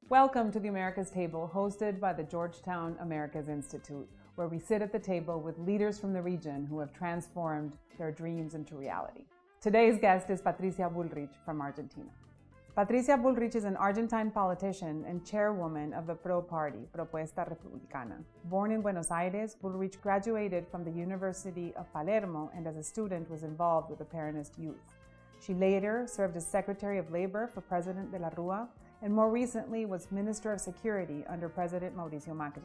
Welcome to the Americas Table, hosted by the Georgetown Americas Institute, where we sit at the table with leaders from the region who have transformed their dreams into reality. Today's guest is Patricia Bullrich from Argentina. Patricia Bullrich is an Argentine politician and chairwoman of the PRO party, Propuesta Republicana. Born in Buenos Aires, Bullrich graduated from the University of Palermo and as a student was involved with the Peronist youth. She later served as Secretary of Labor for President de la Rúa and more recently was Minister of Security under President Mauricio Macri.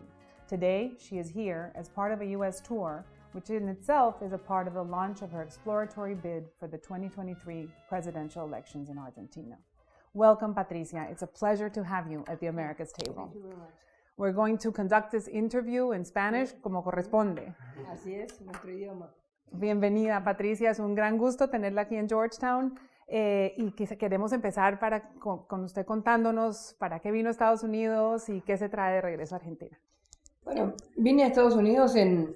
Today, she is here as part of a U.S. tour, which in itself is a part of the launch of her exploratory bid for the 2023 presidential elections in Argentina. Welcome, Patricia. It's a pleasure to have you at the Americas Table. Thank you very much. We're going to conduct this interview in Spanish como corresponde. Así es, nuestro idioma. Bienvenida, Patricia. Es un gran gusto tenerla aquí en Georgetown. Y queremos empezar con usted contándonos para qué vino a Estados Unidos y qué se trae de regreso a Argentina. Bueno, vine a Estados Unidos en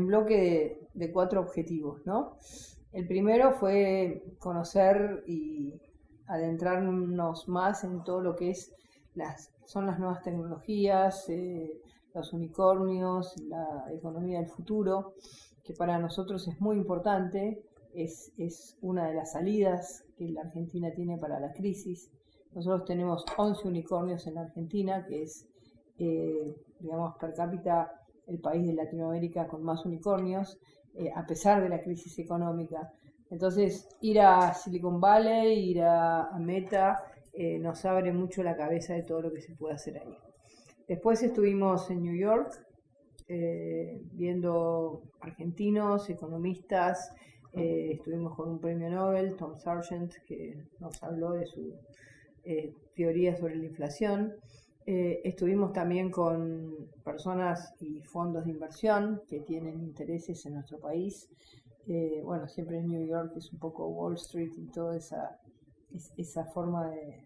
bloque de 4 objetivos, ¿no? El primero fue conocer y adentrarnos más en todo lo que son las nuevas tecnologías, los unicornios, la economía del futuro, que para nosotros es muy importante. Es una de las salidas que la Argentina tiene para la crisis. Nosotros tenemos 11 unicornios en la Argentina, que es, digamos, per cápita el país de Latinoamérica con más unicornios, a pesar de la crisis económica. Entonces, ir a Silicon Valley, ir a Meta, nos abre mucho la cabeza de todo lo que se puede hacer ahí. Después estuvimos en New York, viendo argentinos, economistas. Estuvimos con un premio Nobel, Tom Sargent, que nos habló de su teoría sobre la inflación. Estuvimos también con personas y fondos de inversión que tienen intereses en nuestro país. Bueno, siempre en New York es un poco Wall Street y toda esa forma de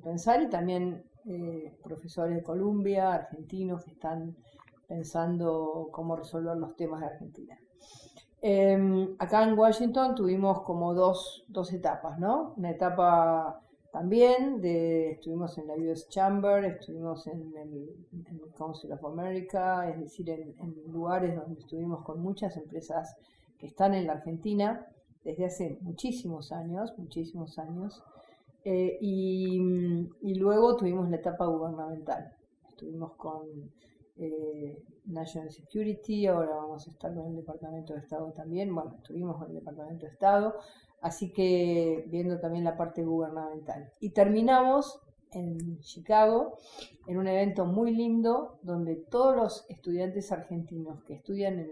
pensar. Y también profesores de Columbia, argentinos que están pensando cómo resolver los temas de Argentina. Acá en Washington tuvimos como dos etapas, ¿no? Una etapa también estuvimos en la US Chamber, estuvimos en el Council of America, es decir, en lugares donde estuvimos con muchas empresas que están en la Argentina desde hace muchísimos años, y luego tuvimos la etapa gubernamental. Estuvimos con National Security, ahora vamos a estar con el Departamento de Estado también. Bueno, estuvimos con el Departamento de Estado, así que viendo también la parte gubernamental. Y terminamos en Chicago, en un evento muy lindo, donde todos los estudiantes argentinos que estudian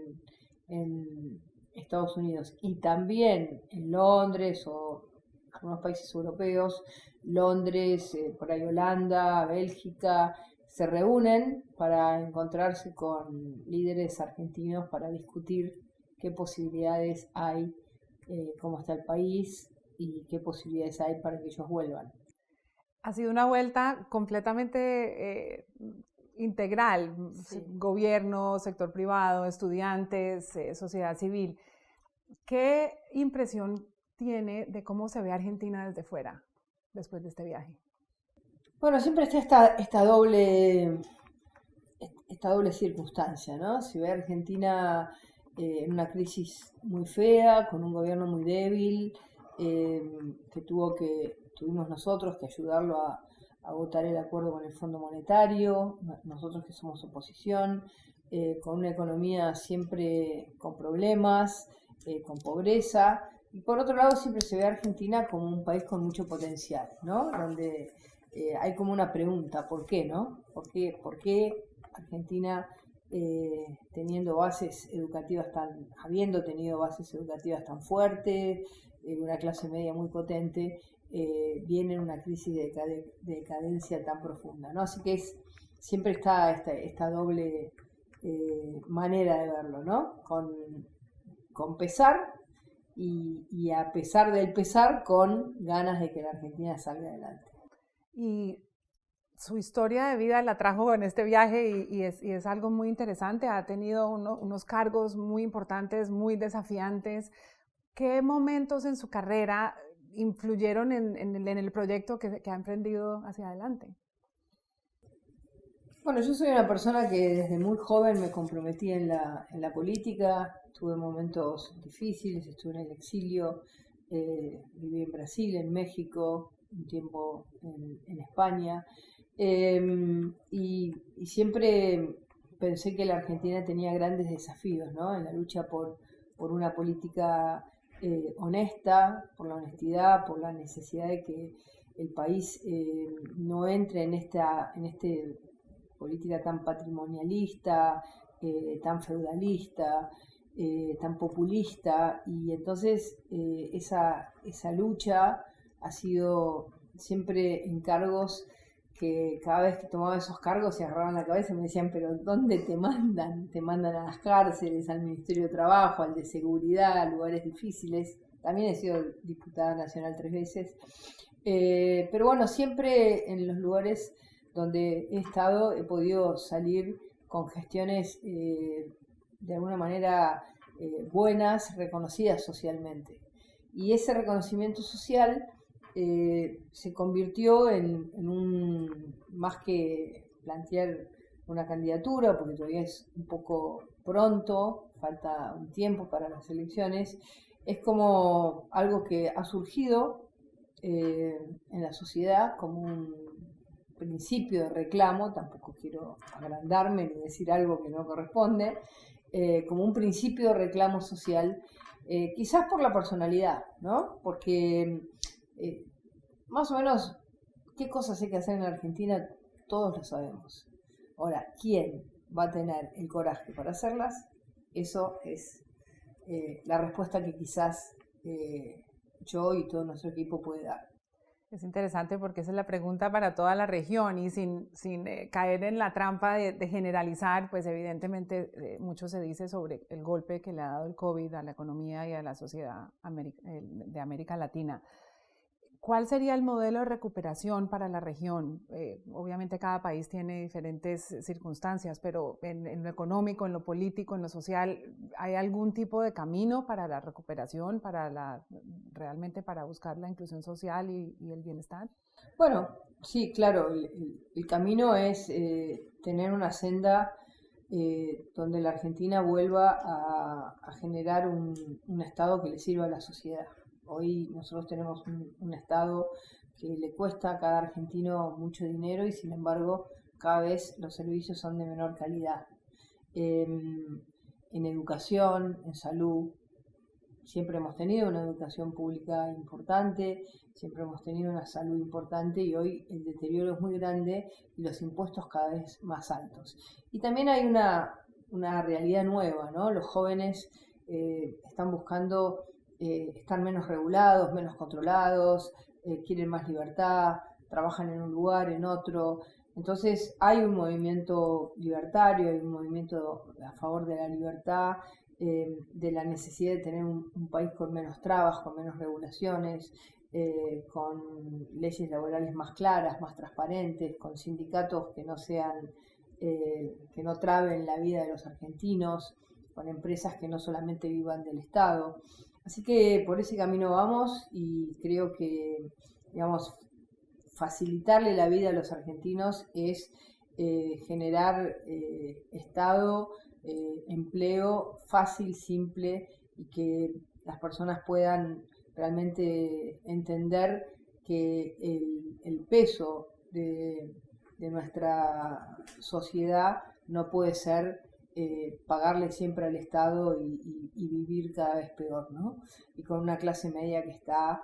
en Estados Unidos y también en Londres o algunos países europeos, Londres, por ahí Holanda, Bélgica, se reúnen para encontrarse con líderes argentinos para discutir qué posibilidades hay, cómo está el país y qué posibilidades hay para que ellos vuelvan. Ha sido una vuelta completamente integral, sí. Gobierno, sector privado, estudiantes, sociedad civil. ¿Qué impresión tiene de cómo se ve Argentina desde fuera después de este viaje? Bueno, siempre está esta doble circunstancia, ¿no? Si ve a Argentina en una crisis muy fea, con un gobierno muy débil, que tuvimos nosotros que ayudarlo a votar el acuerdo con el Fondo Monetario, nosotros que somos oposición, con una economía siempre con problemas, con pobreza, y por otro lado siempre se ve a Argentina como un país con mucho potencial, ¿no? Donde hay como una pregunta, ¿por qué, no? ¿Por qué Argentina, habiendo tenido bases educativas tan fuertes, una clase media muy potente, viene en una crisis de decadencia tan profunda, ¿no? Así que siempre está esta doble manera de verlo, ¿no? Con pesar y a pesar del pesar, con ganas de que la Argentina salga adelante. Y su historia de vida la trajo en este viaje y es algo muy interesante. Ha tenido unos cargos muy importantes, muy desafiantes. ¿Qué momentos en su carrera influyeron en el proyecto que ha emprendido hacia adelante? Bueno, yo soy una persona que desde muy joven me comprometí en la política, tuve momentos difíciles, estuve en el exilio, viví en Brasil, en México, un tiempo en España, y siempre pensé que la Argentina tenía grandes desafíos, ¿no? En la lucha por una política honesta, por la honestidad, por la necesidad de que el país no entre en este política tan patrimonialista, tan feudalista, tan populista, y entonces esa lucha ha sido siempre en cargos que cada vez que tomaba esos cargos se agarraban la cabeza y me decían, pero ¿dónde te mandan? Te mandan a las cárceles, al Ministerio de Trabajo, al de Seguridad, a lugares difíciles. También he sido diputada nacional 3 veces. Pero bueno, siempre en los lugares donde he estado he podido salir con gestiones de alguna manera buenas, reconocidas socialmente. Y ese reconocimiento social se convirtió en más que plantear una candidatura, porque todavía es un poco pronto, falta un tiempo para las elecciones, es como algo que ha surgido en la sociedad como un principio de reclamo, tampoco quiero agrandarme ni decir algo que no corresponde, como un principio de reclamo social, quizás por la personalidad, ¿no? Porque más o menos qué cosas hay que hacer en la Argentina, todos lo sabemos. Ahora, ¿quién va a tener el coraje para hacerlas? Eso es la respuesta que quizás yo y todo nuestro equipo puede dar. Es interesante porque esa es la pregunta para toda la región y sin caer en la trampa de generalizar, pues evidentemente mucho se dice sobre el golpe que le ha dado el COVID a la economía y a la sociedad de América Latina. ¿Cuál sería el modelo de recuperación para la región? Obviamente cada país tiene diferentes circunstancias, pero en lo económico, en lo político, en lo social, ¿hay algún tipo de camino para la recuperación, realmente para buscar la inclusión social y el bienestar? Bueno, sí, claro, el camino es tener una senda donde la Argentina vuelva a generar un Estado que le sirva a la sociedad. Hoy nosotros tenemos un Estado que le cuesta a cada argentino mucho dinero y sin embargo cada vez los servicios son de menor calidad. En educación, en salud, siempre hemos tenido una educación pública importante, siempre hemos tenido una salud importante y hoy el deterioro es muy grande y los impuestos cada vez más altos. Y también hay una realidad nueva, ¿no? Los jóvenes están buscando están menos regulados, menos controlados, quieren más libertad, trabajan en un lugar, en otro. Entonces hay un movimiento libertario, hay un movimiento a favor de la libertad, de la necesidad de tener un país con menos trabas, con menos regulaciones, con leyes laborales más claras, más transparentes, con sindicatos que no sean, que no traben la vida de los argentinos, con empresas que no solamente vivan del Estado. Así que por ese camino vamos y creo que, digamos, facilitarle la vida a los argentinos es generar Estado, empleo fácil, simple y que las personas puedan realmente entender que el peso de nuestra sociedad no puede ser pagarle siempre al Estado y vivir cada vez peor, ¿no? Y con una clase media que está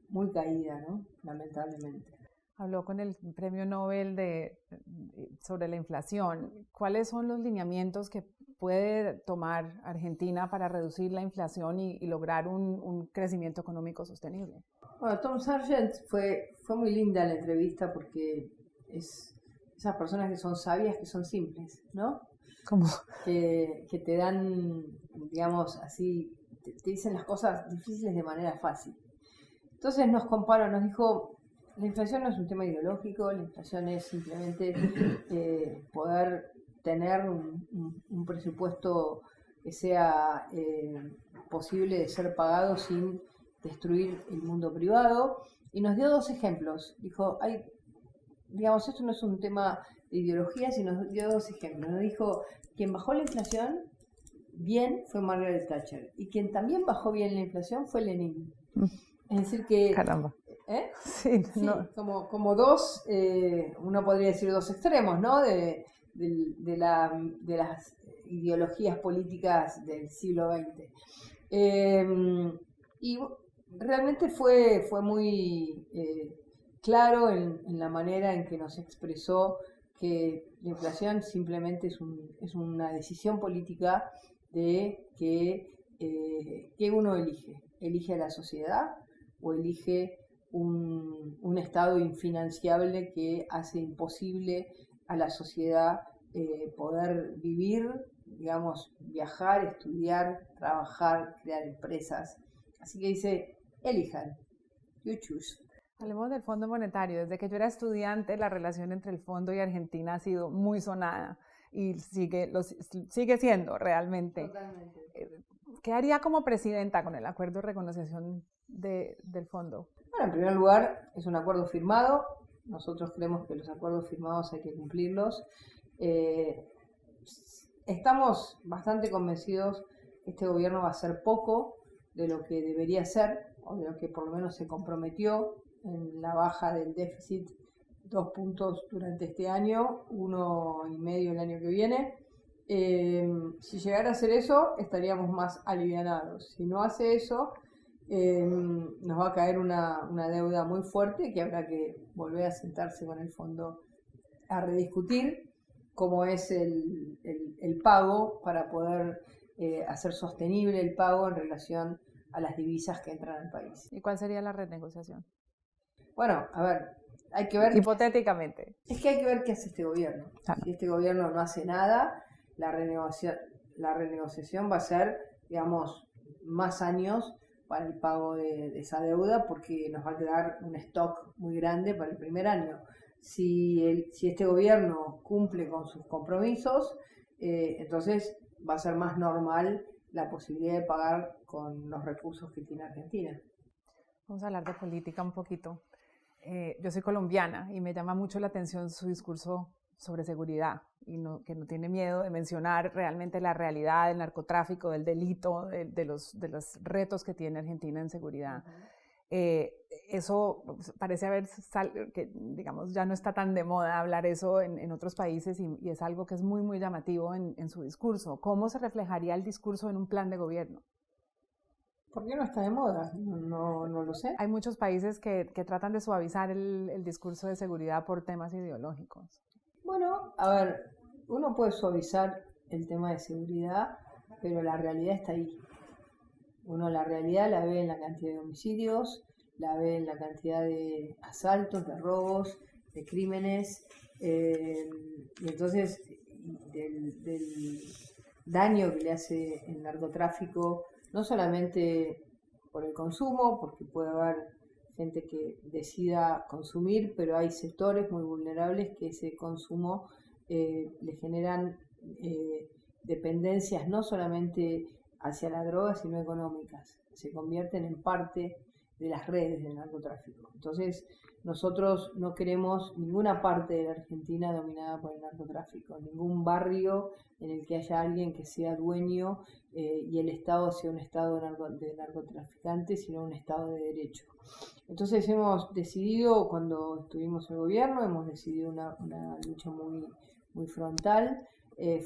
muy caída, ¿no? Lamentablemente. Habló con el Premio Nobel sobre la inflación. ¿Cuáles son los lineamientos que puede tomar Argentina para reducir la inflación y lograr un crecimiento económico sostenible? Bueno, Tom Sargent fue muy linda la entrevista porque es esas personas que son sabias, que son simples, ¿no? ¿Cómo? Que te dan, digamos, así, te dicen las cosas difíciles de manera fácil. Entonces nos comparó, nos dijo, la inflación no es un tema ideológico, la inflación es simplemente poder tener un presupuesto que sea posible de ser pagado sin destruir el mundo privado, y nos dio 2 ejemplos. Dijo, digamos, esto no es un tema de ideología, sino nos dio 2 ejemplos. Nos dijo, quien bajó la inflación bien fue Margaret Thatcher, y quien también bajó bien la inflación fue Lenin. Es decir que... Caramba. Sí, no. como 2, uno podría decir 2 extremos, ¿no? De las ideologías políticas del siglo XX. Y realmente fue muy claro en la manera en que nos expresó que la inflación simplemente es una decisión política de que uno elige a la sociedad o elige un estado infinanciable que hace imposible a la sociedad poder vivir, digamos, viajar, estudiar, trabajar, crear empresas. Así que dice, elijan, you choose. Hablemos del Fondo Monetario. Desde que yo era estudiante, la relación entre el Fondo y Argentina ha sido muy sonada y sigue siendo realmente. Totalmente. ¿Qué haría como presidenta con el acuerdo de renegociación del Fondo? Bueno, en primer lugar, es un acuerdo firmado. Nosotros creemos que los acuerdos firmados hay que cumplirlos. Estamos bastante convencidos que este gobierno va a hacer poco de lo que debería ser, o de lo que por lo menos se comprometió en la baja del déficit, 2 puntos durante este año, 1,5 el año que viene. Si llegara a hacer eso, estaríamos más alivianados. Si no hace eso, nos va a caer una deuda muy fuerte que habrá que volver a sentarse con el fondo a rediscutir cómo es el pago para poder hacer sostenible el pago en relación a las divisas que entran al país. ¿Y cuál sería la renegociación? Bueno, a ver, hay que ver... Hipotéticamente. Es que hay que ver qué hace este gobierno. Claro. Si este gobierno no hace nada, la renegociación va a ser, digamos, más años para el pago de esa deuda, porque nos va a quedar un stock muy grande para el primer año. Si este gobierno cumple con sus compromisos, entonces va a ser más normal la posibilidad de pagar con los recursos que tiene Argentina. Vamos a hablar de política un poquito. Yo soy colombiana y me llama mucho la atención su discurso sobre seguridad, y que no tiene miedo de mencionar realmente la realidad del narcotráfico, del delito, de los retos que tiene Argentina en seguridad. Eso parece que, digamos, ya no está tan de moda hablar eso en otros países, y es algo que es muy, muy llamativo en su discurso. ¿Cómo se reflejaría el discurso en un plan de gobierno? ¿Por qué no está de moda? No lo sé. Hay muchos países que tratan de suavizar el discurso de seguridad por temas ideológicos. Bueno, a ver, uno puede suavizar el tema de seguridad, pero la realidad está ahí. Uno la realidad la ve en la cantidad de homicidios, la ve en la cantidad de asaltos, de robos, de crímenes, y entonces del daño que le hace el narcotráfico, no solamente por el consumo, porque puede haber gente que decida consumir, pero hay sectores muy vulnerables que ese consumo le generan dependencias no solamente hacia la droga, sino económicas. Se convierten en parte de las redes del narcotráfico. Entonces, nosotros no queremos ninguna parte de la Argentina dominada por el narcotráfico, ningún barrio en el que haya alguien que sea dueño y el Estado sea un Estado de narcotraficantes, sino un Estado de derecho. Entonces hemos decidido, cuando estuvimos en el gobierno, hemos decidido una lucha muy, muy frontal.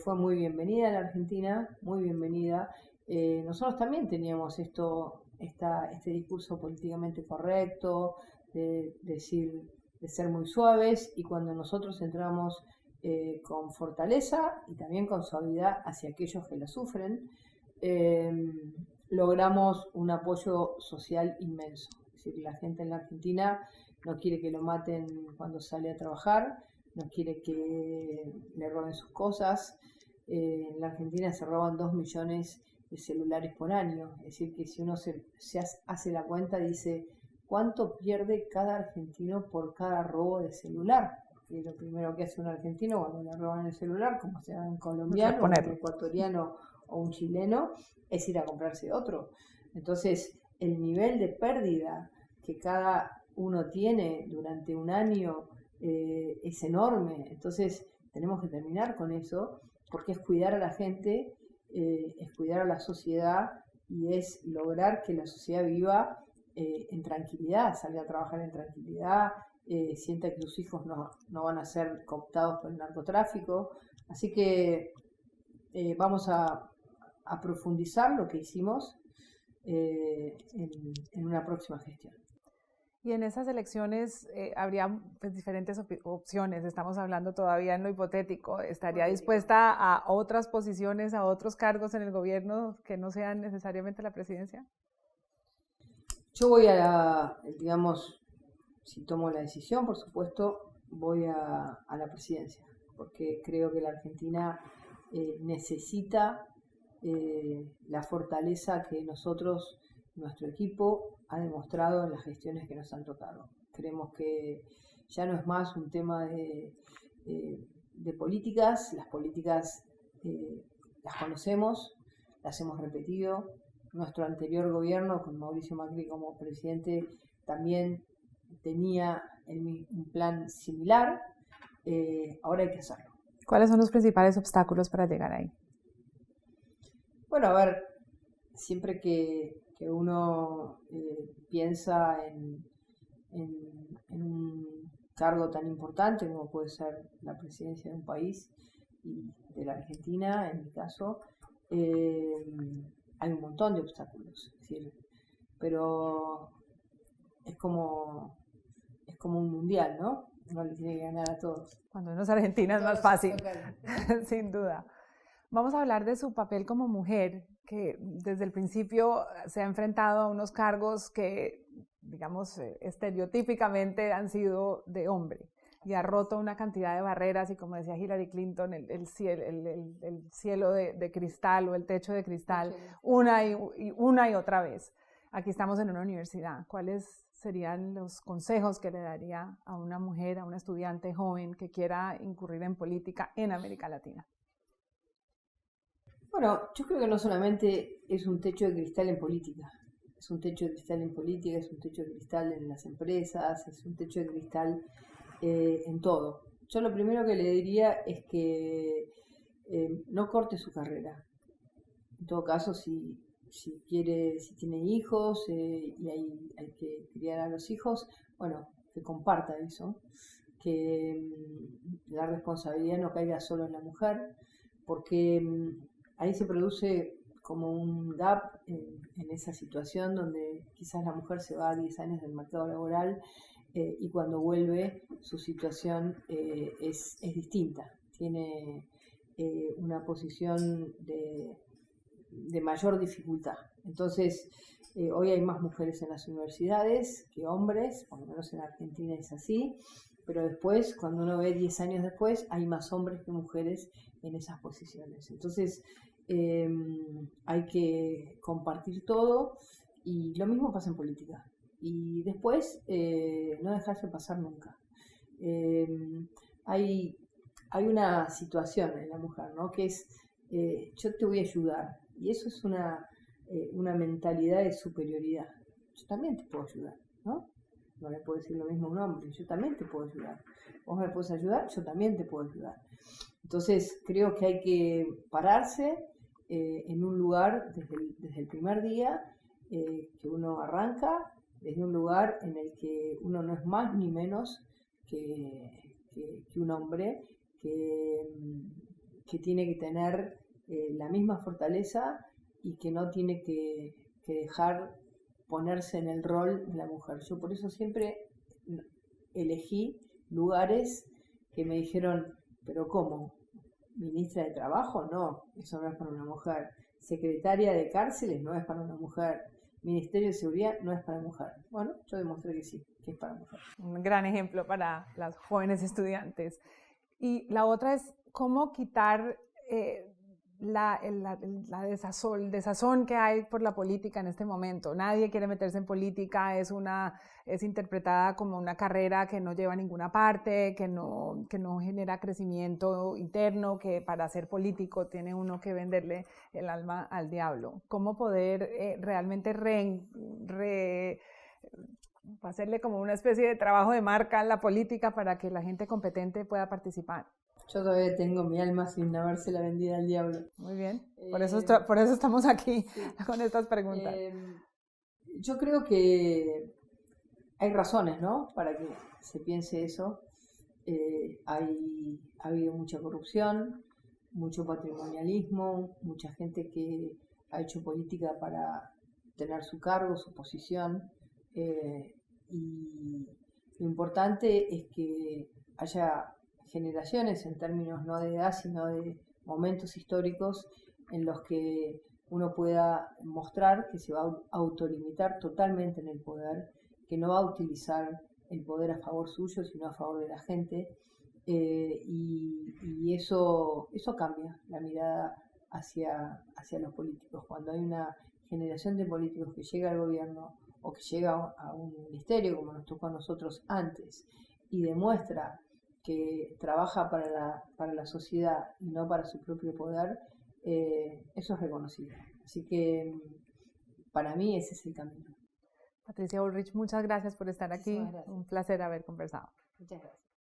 Fue muy bienvenida la Argentina, muy bienvenida. Nosotros también teníamos este discurso políticamente correcto, de ser muy suaves, y cuando nosotros entramos con fortaleza y también con suavidad hacia aquellos que la sufren, logramos un apoyo social inmenso. Es decir, la gente en la Argentina no quiere que lo maten cuando sale a trabajar, no quiere que le roben sus cosas. En la Argentina se roban 2 millones de celulares por año. Es decir, que si uno se hace la cuenta, dice cuánto pierde cada argentino por cada robo de celular. Porque lo primero que hace un argentino cuando le roban el celular, como sea un colombiano, un ecuatoriano o un chileno, es ir a comprarse otro. Entonces, el nivel de pérdida que cada uno tiene durante un año es enorme. Entonces tenemos que terminar con eso, porque es cuidar a la gente, es cuidar a la sociedad y es lograr que la sociedad viva en tranquilidad, salga a trabajar en tranquilidad, sienta que sus hijos no van a ser cooptados por el narcotráfico. Así que vamos a profundizar lo que hicimos en una próxima gestión. Y en esas elecciones habría pues, diferentes opciones. Estamos hablando todavía en lo hipotético. ¿Estaría dispuesta a otras posiciones, a otros cargos en el gobierno que no sean necesariamente la presidencia? Yo voy digamos, si tomo la decisión, por supuesto, voy a la presidencia, porque creo que la Argentina necesita la fortaleza que nosotros, nuestro equipo, ha demostrado en las gestiones que nos han tocado. Creemos que ya no es más un tema de políticas, las políticas las conocemos, las hemos repetido. Nuestro anterior gobierno, con Mauricio Macri como presidente, también tenía un plan similar. Ahora hay que hacerlo. ¿Cuáles son los principales obstáculos para llegar ahí? Bueno, a ver, siempre que uno piensa en un cargo tan importante como puede ser la presidencia de un país, y de la Argentina, en mi caso, hay un montón de obstáculos, es decir, pero es como un mundial, ¿no? Uno le tiene que ganar a todos. Cuando uno es argentina es más fácil, sin duda. Vamos a hablar de su papel como mujer, que desde el principio se ha enfrentado a unos cargos que, digamos, estereotípicamente han sido de hombre, y ha roto una cantidad de barreras, y como decía Hillary Clinton, el cielo de cristal o el techo de cristal, una y otra vez. Aquí estamos en una universidad. ¿Cuáles serían los consejos que le daría a una mujer, a una estudiante joven que quiera incurrir en política en América Latina? Bueno, yo creo que no solamente es un techo de cristal en política, es un techo de cristal en política, es un techo de cristal en las empresas, es un techo de cristal en todo. Yo lo primero que le diría es que no corte su carrera. En todo caso, si tiene hijos y hay que criar a los hijos, bueno, que comparta eso, que la responsabilidad no caiga solo en la mujer, porque ahí se produce como un gap en esa situación donde quizás la mujer se va a 10 años del mercado laboral y cuando vuelve su situación es distinta, tiene una posición de mayor dificultad. Entonces, hoy hay más mujeres en las universidades que hombres, por lo menos en Argentina es así, pero después, cuando uno ve 10 años después, hay más hombres que mujeres en esas posiciones. Entonces, hay que compartir todo, y lo mismo pasa en política. Y después, no dejarse pasar nunca. Hay una situación en la mujer, ¿no? Que es, yo te voy a ayudar. Y eso es una mentalidad de superioridad. Yo también te puedo ayudar, ¿no? No le puedo decir lo mismo a un hombre. Yo también te puedo ayudar. Vos me puedes ayudar, yo también te puedo ayudar. Entonces, creo que hay que pararse en un lugar desde el primer día que uno arranca, desde un lugar en el que uno no es más ni menos que un hombre, que tiene que tener la misma fortaleza y que no tiene que dejar ponerse en el rol de la mujer. Yo por eso siempre elegí lugares que me dijeron, pero ¿cómo? ¿Ministra de Trabajo? No, eso no es para una mujer. Secretaria de Cárceles no es para una mujer. Ministerio de Seguridad no es para mujer. Bueno, yo demostré que sí, que es para mujer. Un gran ejemplo para las jóvenes estudiantes. Y la otra es cómo quitar el desazón que hay por la política en este momento. Nadie quiere meterse en política, es interpretada como una carrera que no lleva a ninguna parte, que no genera crecimiento interno, que para ser político tiene uno que venderle el alma al diablo. ¿Cómo poder realmente hacerle como una especie de trabajo de marca en la política para que la gente competente pueda participar? Yo todavía tengo mi alma sin habérsela vendida al diablo. Muy bien, por eso estamos aquí, sí, con estas preguntas. Yo creo que hay razones, ¿no?, para que se piense eso. Ha habido mucha corrupción, mucho patrimonialismo, mucha gente que ha hecho política para tener su cargo, su posición, y lo importante es que haya generaciones, en términos no de edad, sino de momentos históricos en los que uno pueda mostrar que se va a autolimitar totalmente en el poder, que no va a utilizar el poder a favor suyo, sino a favor de la gente, y eso cambia la mirada hacia los políticos. Cuando hay una generación de políticos que llega al gobierno o que llega a un ministerio, como nos tocó a nosotros antes, y demuestra que trabaja para la sociedad y no para su propio poder, eso es reconocido. Así que para mí ese es el camino. Patricia Bullrich, muchas gracias por estar aquí. Un placer haber conversado. Muchas gracias.